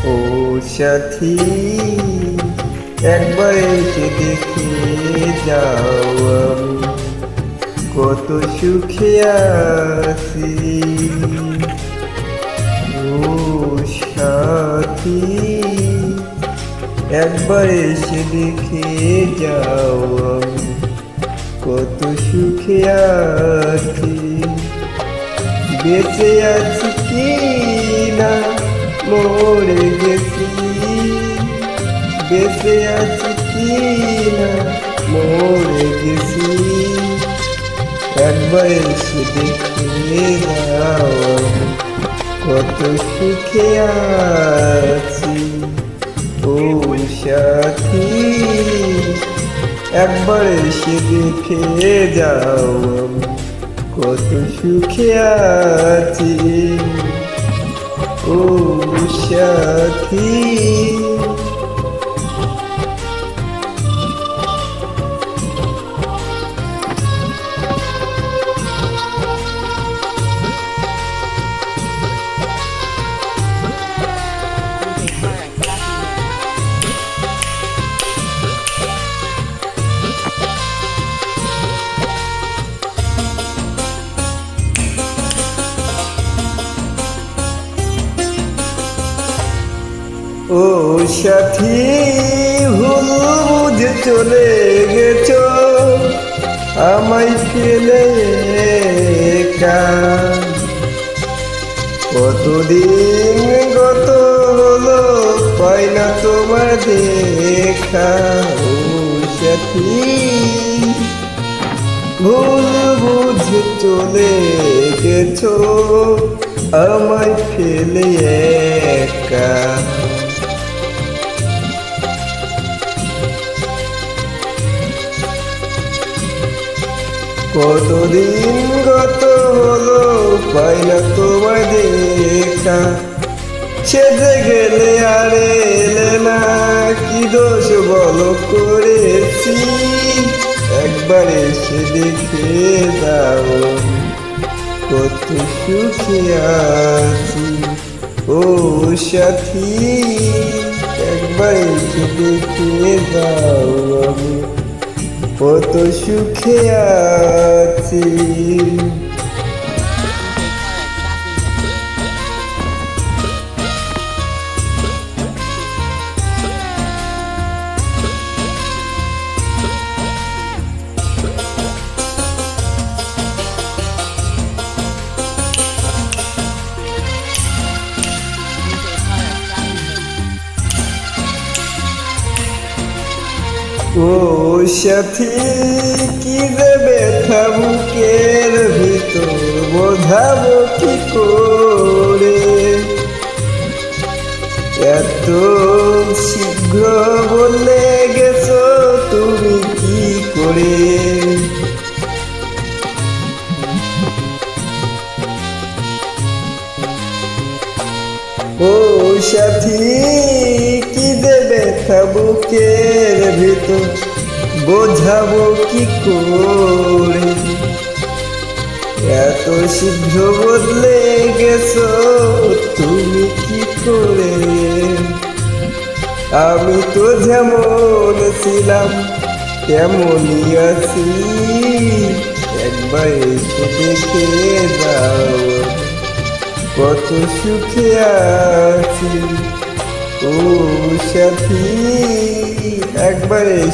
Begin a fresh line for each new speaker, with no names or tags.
ও সাথী, একবার এসে দেখে যাও আমি কত সুখে আছি। ও সাথী, একবার এসে দেখে যাও আমি কত সুখে আছি। বেঁচে আছি কি না মরে গেছি, বেঁচে আছি কি না মরে গেছি, একবার এসে দেখে যাও কত সুখে আছি। ও সাথী, একবার এসে দেখে যাও কত সুখে আছি। ও সাথী, ও সাথী, ভুল বুঝে চলে গেছো আমায় ফেলে একা। কতদিন গত হলো পাই না তোমার দেখা। ও সাথী, ভুল বুঝে চলে গেছো আমায় ফেলে একা। কতদিন গত হলো পাই না তোমায় দেখা। সেজে গেলে আর এলে না, কি দোষ বলো করেছি, একবার এসে দেখে যাও কত সুখে আছি। ও সাথী, একবার এসে দেখে যাও আমি কত সুখে আছি। ও সাথী, কি যে ব্যথা বুকের ভিতর বোঝাবো কি করে, এত শীঘ্র বলে গেছো তুমি কি করে। ও সাথী, কি যে ব্যথা বুকের ভিতর বোঝাবো কি করে, এত শীঘ্র বদলে গেছো তুমি কি করে। আমি তো যেমন ছিলাম তেমনই আছি, একবার এসে দেখে যাও কত সুখে আছি। ও সাথী, একবার এসে